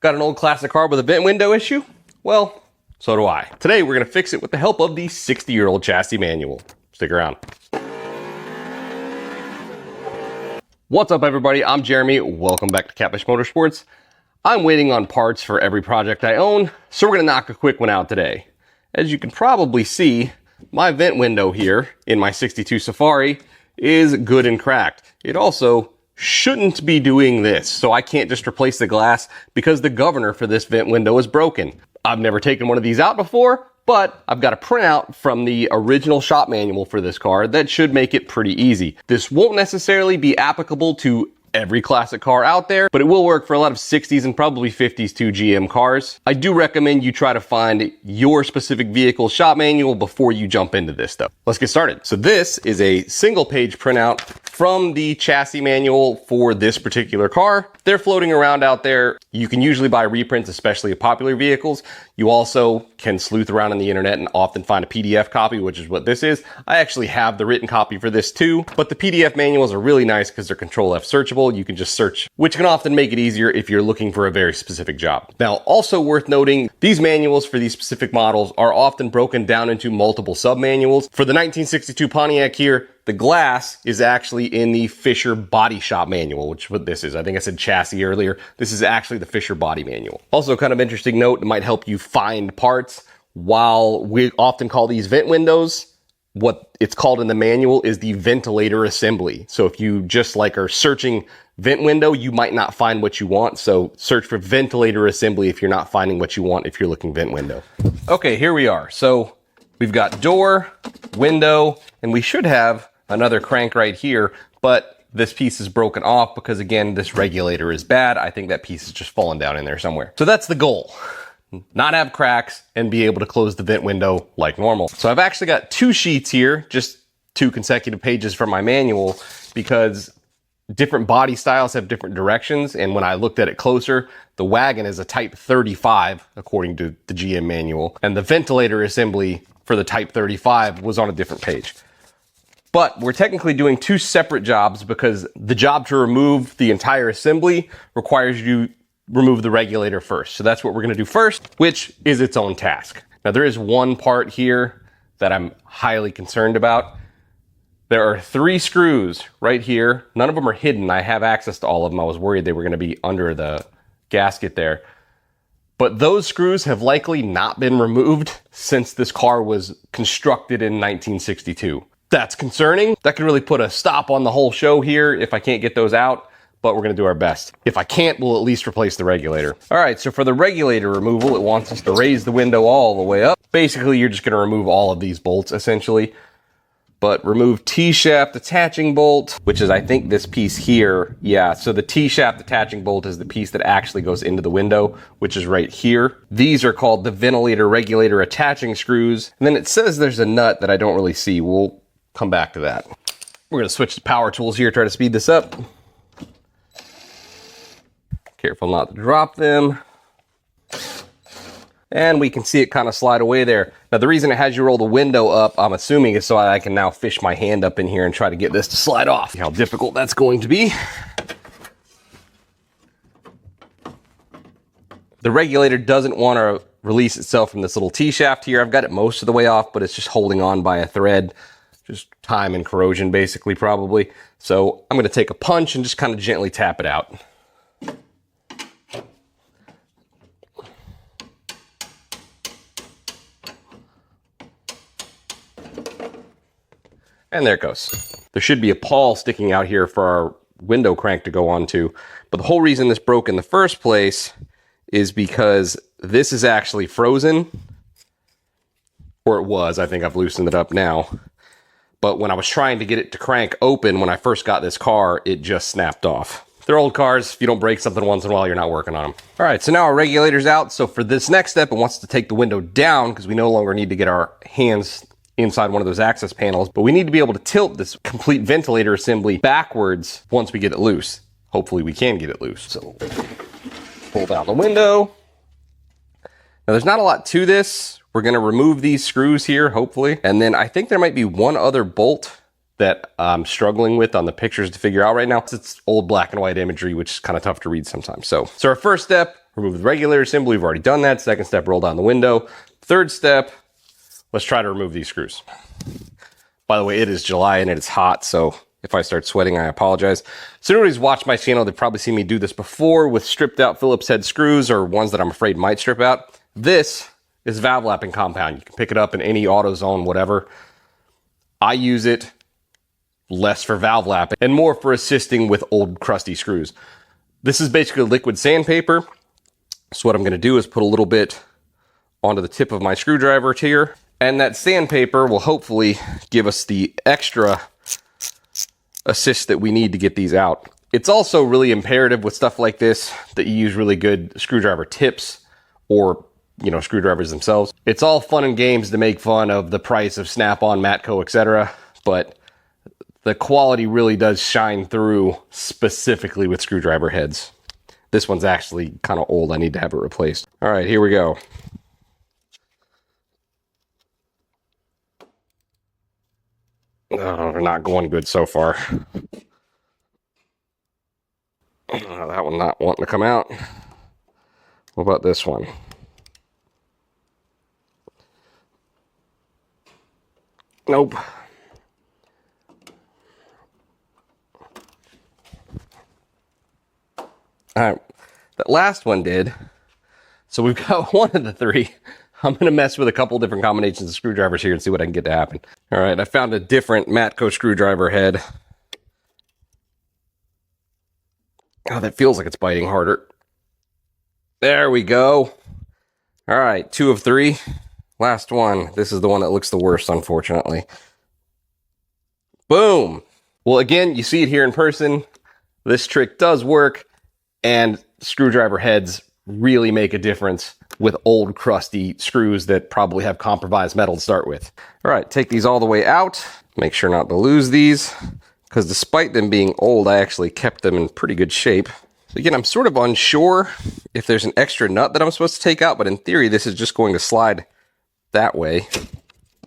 Got an old classic car with a vent window issue? Well, so do I. Today we're gonna fix it with the help of the 60-year-old chassis manual. Stick around. What's up everybody, I'm Jeremy. Welcome back to Catfish Motorsports. I'm waiting on parts for every project I own, so we're gonna knock a quick one out today. As you can probably see, my vent window here in my 62 Safari is good and cracked. It also shouldn't be doing this, so I can't just replace the glass because the governor for this vent window is broken. I've never taken one of these out before, but I've got a printout from the original shop manual for this car that should make it pretty easy. This won't necessarily be applicable to every classic car out there, but it will work for a lot of 60s and probably 50s too GM cars. I do recommend you try to find your specific vehicle shop manual before you jump into this though. Let's get started. So this is a single page printout from the chassis manual for this particular car. They're floating around out there. You can usually buy reprints, especially of popular vehicles. You also can sleuth around on the internet and often find a PDF copy, which is what this is. I actually have the written copy for this too, but the PDF manuals are really nice because they're Control F searchable. You can just search, which can often make it easier if you're looking for a very specific job. Now, also worth noting, these manuals for these specific models are often broken down into multiple sub-manuals. For the 1962 Pontiac here, the glass is actually in the Fisher Body Shop Manual, which is what this is. I think I said chassis earlier. This is actually the Fisher Body Manual. Also, kind of interesting note, it might help you find parts. While we often call these vent windows, what it's called in the manual is the ventilator assembly. So if you just like are searching vent window, you might not find what you want. So search for ventilator assembly if you're not finding what you want if you're looking vent window. Okay, here we are. So we've got door, window, and we should have another crank right here, but this piece is broken off because again, this regulator is bad. I think that piece is just fallen down in there somewhere. So that's the goal. Not have cracks and be able to close the vent window like normal. So I've actually got two sheets here, just two consecutive pages from my manual because different body styles have different directions. And when I looked at it closer, the wagon is a type 35, according to the GM manual. And the ventilator assembly for the type 35 was on a different page. But we're technically doing two separate jobs because the job to remove the entire assembly requires you remove the regulator first. So that's what we're gonna do first, which is its own task. Now there is one part here that I'm highly concerned about. There are 3 screws right here. None of them are hidden. I have access to all of them. I was worried they were gonna be under the gasket there. But those screws have likely not been removed since this car was constructed in 1962. That's concerning. That could really put a stop on the whole show here if I can't get those out, but we're gonna do our best. If I can't, we'll at least replace the regulator. All right, so for the regulator removal, it wants us to raise the window all the way up. Basically, you're just gonna remove all of these bolts essentially, but remove T-shaft attaching bolt, which is I think this piece here. Yeah, so the T-shaft attaching bolt is the piece that actually goes into the window, which is right here. These are called the ventilator regulator attaching screws. And then it says there's a nut that I don't really see. We'll come back to that. We're gonna switch to power tools here, try to speed this up. Careful not to drop them. And we can see it kind of slide away there. Now the reason it has you roll the window up, I'm assuming, is so I can now fish my hand up in here and try to get this to slide off. See how difficult that's going to be. The regulator doesn't want to release itself from this little T-shaft here. I've got it most of the way off, but it's just holding on by a thread. Just time and corrosion basically, probably. So I'm gonna take a punch and just kind of gently tap it out. And there it goes. There should be a pawl sticking out here for our window crank to go onto. But the whole reason this broke in the first place is because this is actually frozen. Or it was, I think I've loosened it up now. But when I was trying to get it to crank open when I first got this car, it just snapped off. They're old cars. If you don't break something once in a while, you're not working on them. All right, so now our regulator's out. So for this next step, it wants to take the window down because we no longer need to get our hands inside one of those access panels, but we need to be able to tilt this complete ventilator assembly backwards once we get it loose. Hopefully we can get it loose. So pull down the window. Now there's not a lot to this. We're gonna remove these screws here, hopefully. And then I think there might be one other bolt that I'm struggling with on the pictures to figure out right now. It's old black and white imagery, which is kind of tough to read sometimes. So our first step, remove the regulator assembly. We've already done that. Second step, roll down the window. Third step, let's try to remove these screws. By the way, it is July and it's hot, so if I start sweating, I apologize. So anybody's watched my channel, they've probably seen me do this before with stripped out Phillips head screws or ones that I'm afraid might strip out. This is valve lapping compound. You can pick it up in any AutoZone, whatever. I use it less for valve lapping and more for assisting with old crusty screws. This is basically liquid sandpaper. So what I'm gonna do is put a little bit onto the tip of my screwdriver here, and that sandpaper will hopefully give us the extra assist that we need to get these out. It's also really imperative with stuff like this that you use really good screwdriver tips or, you know, screwdrivers themselves. It's all fun and games to make fun of the price of Snap-on, Matco, etc., but the quality really does shine through, specifically with screwdriver heads. This one's actually kind of old. I need to have it replaced. All right, here we go. Oh, we're not going good so far. That one not wanting to come out. What about this one? Nope. All right, that last one did. So we've got one of the three. I'm going to mess with a couple different combinations of screwdrivers here and see what I can get to happen. All right, I found a different Matco screwdriver head. Oh, that feels like it's biting harder. There we go. All right, 2 of 3. Last one. This is the one that looks the worst, unfortunately. Boom. Well, again, you see it here in person. This trick does work, and screwdriver heads really make a difference with old crusty screws that probably have compromised metal to start with. All right, take these all the way out. Make sure not to lose these, because despite them being old, I actually kept them in pretty good shape. So again, I'm sort of unsure if there's an extra nut that I'm supposed to take out, but in theory, this is just going to slide that way.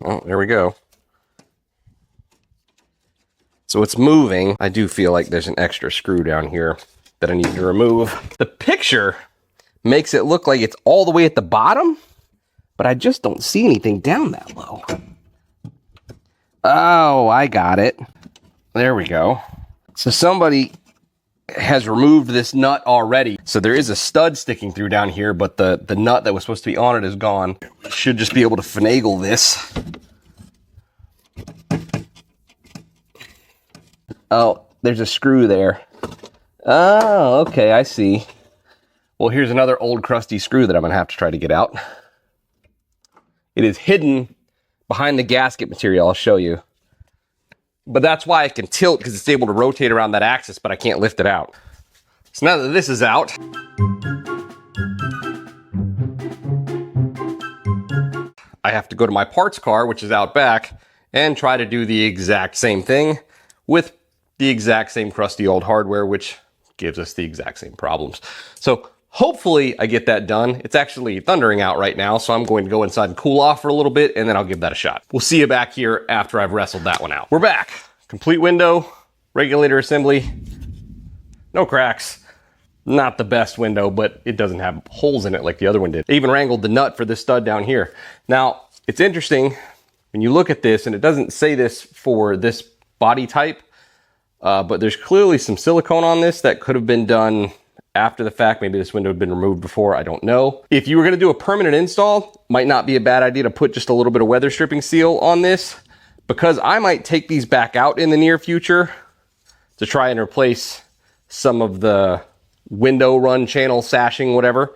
Oh, there we go. So it's moving. I do feel like there's an extra screw down here that I need to remove. The picture makes it look like it's all the way at the bottom, but I just don't see anything down that low. Oh, I got it. There we go. So somebody has removed this nut already. So there is a stud sticking through down here, but the nut that was supposed to be on it is gone. Should just be able to finagle this. Oh, there's a screw there. Oh, okay, I see. Well, here's another old crusty screw that I'm going to have to try to get out. It is hidden behind the gasket material. I'll show you. But that's why I can tilt, because it's able to rotate around that axis, but I can't lift it out. So now that this is out, I have to go to my parts car, which is out back, and try to do the exact same thing with the exact same crusty old hardware, which gives us the exact same problems. So hopefully I get that done. It's actually thundering out right now, so I'm going to go inside and cool off for a little bit, and then I'll give that a shot. We'll see you back here after I've wrestled that one out. We're back. Complete window, regulator assembly, no cracks. Not the best window, but it doesn't have holes in it like the other one did. I even wrangled the nut for this stud down here. Now, it's interesting when you look at this, and it doesn't say this for this body type, but there's clearly some silicone on this that could have been done after the fact. Maybe this window had been removed before, I don't know. If you were gonna do a permanent install, might not be a bad idea to put just a little bit of weather stripping seal on this, because I might take these back out in the near future to try and replace some of the window run channel sashing, whatever.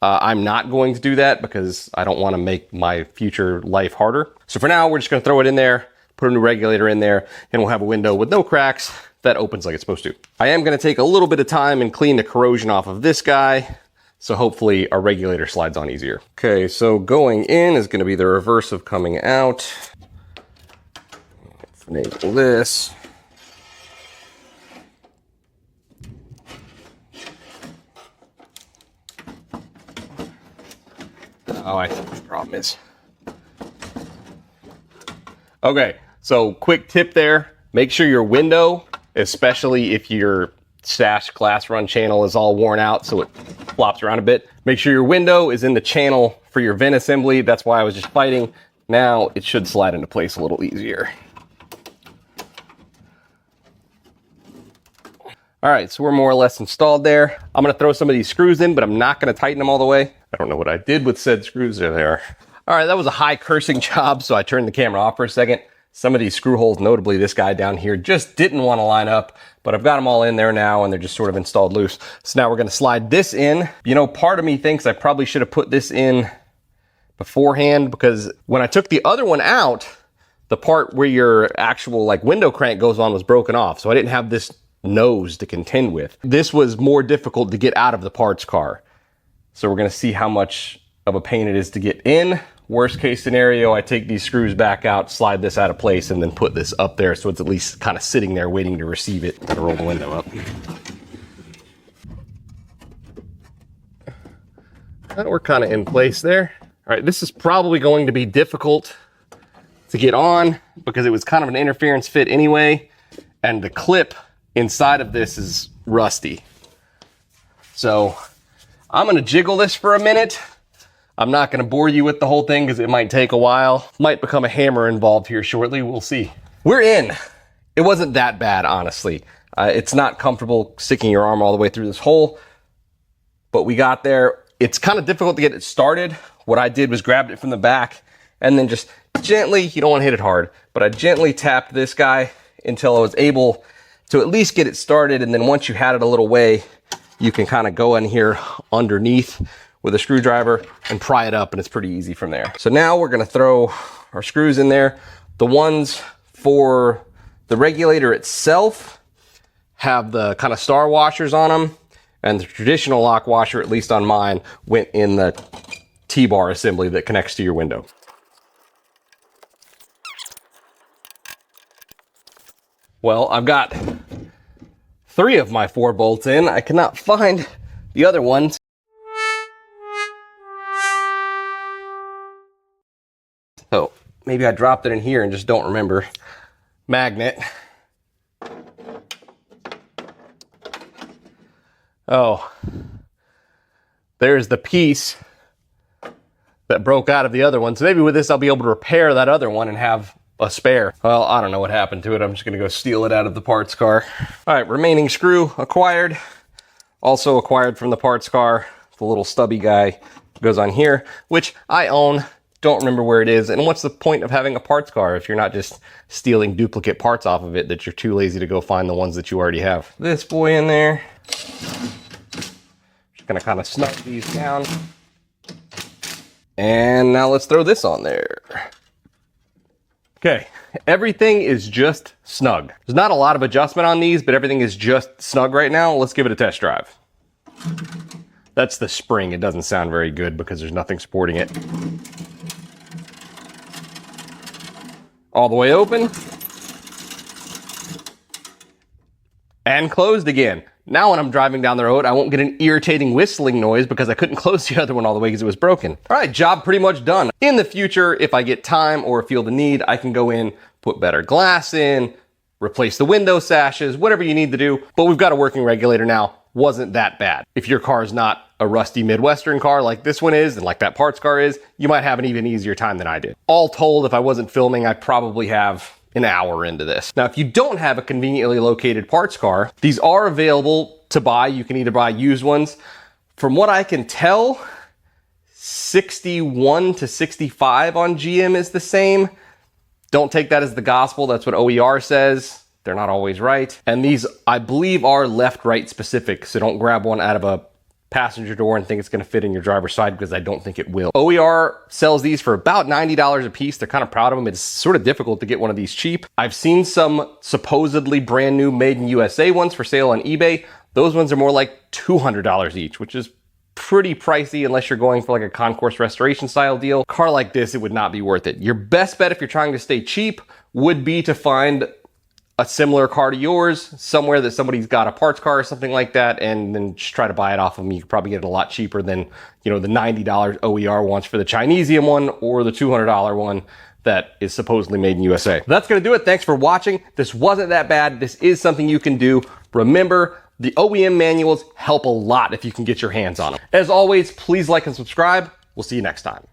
I'm not going to do that because I don't wanna make my future life harder. So for now, we're just gonna throw it in there, put a new regulator in there, and we'll have a window with no cracks that opens like it's supposed to. I am going to take a little bit of time and clean the corrosion off of this guy, so hopefully our regulator slides on easier. Okay, so going in is going to be the reverse of coming out. Finagle this. Oh, I think the problem is. Okay, so quick tip there. Make sure your window, especially if your sash glass run channel is all worn out so it flops around a bit. Make sure your window is in the channel for your vent assembly. That's why I was just fighting. Now it should slide into place a little easier. All right, so we're more or less installed there. I'm gonna throw some of these screws in, but I'm not gonna tighten them all the way. I don't know what I did with said screws. There they are. All right, that was a high cursing job, so I turned the camera off for a second. Some of these screw holes, notably this guy down here, just didn't want to line up, but I've got them all in there now and they're just sort of installed loose. So now we're gonna slide this in. You know, part of me thinks I probably should have put this in beforehand, because when I took the other one out, the part where your actual like window crank goes on was broken off. So I didn't have this nose to contend with. This was more difficult to get out of the parts car. So we're gonna see how much of a pain it is to get in. Worst case scenario, I take these screws back out, slide this out of place, and then put this up there so it's at least kind of sitting there waiting to receive it. Gotta roll the window up. We're kind of in place there. All right, this is probably going to be difficult to get on because it was kind of an interference fit anyway, and the clip inside of this is rusty. So I'm gonna jiggle this for a minute. I'm not gonna bore you with the whole thing because it might take a while. Might become a hammer involved here shortly, we'll see. We're in. It wasn't that bad, honestly. It's not comfortable sticking your arm all the way through this hole, but we got there. It's kind of difficult to get it started. What I did was grabbed it from the back and then just gently, you don't want to hit it hard, but I gently tapped this guy until I was able to at least get it started. And then once you had it a little way, you can kind of go in here underneath with a screwdriver and pry it up, and it's pretty easy from there. So now we're gonna throw our screws in there. The ones for the regulator itself have the kind of star washers on them, and the traditional lock washer, at least on mine, went in the T-bar assembly that connects to your window. Well, I've got 3 of my 4 bolts in. I cannot find the other ones. So maybe I dropped it in here and just don't remember. Magnet. Oh, there's the piece that broke out of the other one. So maybe with this, I'll be able to repair that other one and have a spare. Well, I don't know what happened to it. I'm just gonna go steal it out of the parts car. All right, remaining screw acquired. Also acquired from the parts car. The little stubby guy goes on here, which I own. Don't remember where it is. And what's the point of having a parts car if you're not just stealing duplicate parts off of it that you're too lazy to go find the ones that you already have? This boy in there. Just gonna kind of snug these down. And now let's throw this on there. Okay, everything is just snug. There's not a lot of adjustment on these, but everything is just snug right now. Let's give it a test drive. That's the spring. It doesn't sound very good because there's nothing supporting it. All the way open. And closed again. Now when I'm driving down the road, I won't get an irritating whistling noise because I couldn't close the other one all the way because it was broken. All right, job pretty much done. In the future, if I get time or feel the need, I can go in, put better glass in, replace the window sashes, whatever you need to do. But we've got a working regulator now. Wasn't that bad. If your car is not a rusty Midwestern car like this one is and like that parts car is, you might have an even easier time than I did. All told, if I wasn't filming, I'd probably have an hour into this. Now, if you don't have a conveniently located parts car, these are available to buy. You can either buy used ones. From what I can tell, 61 to 65 on GM is the same. Don't take that as the gospel. That's what OER says. They're not always right. And these, I believe, are left-right specific. So don't grab one out of a passenger door and think it's gonna fit in your driver's side, because I don't think it will. OER sells these for about $90 a piece. They're kind of proud of them. It's sort of difficult to get one of these cheap. I've seen some supposedly brand new made in USA ones for sale on eBay. Those ones are more like $200 each, which is pretty pricey unless you're going for like a concourse restoration style deal. A car like this, it would not be worth it. Your best bet if you're trying to stay cheap would be to find a similar car to yours, somewhere that somebody's got a parts car or something like that, and then just try to buy it off of them. You could probably get it a lot cheaper than, you know, the $90 OER wants for the Chinesium one or the $200 one that is supposedly made in USA. That's gonna do it. Thanks for watching. This wasn't that bad. This is something you can do. Remember, The OEM manuals help a lot if you can get your hands on them. As always, please like and subscribe. We'll see you next time.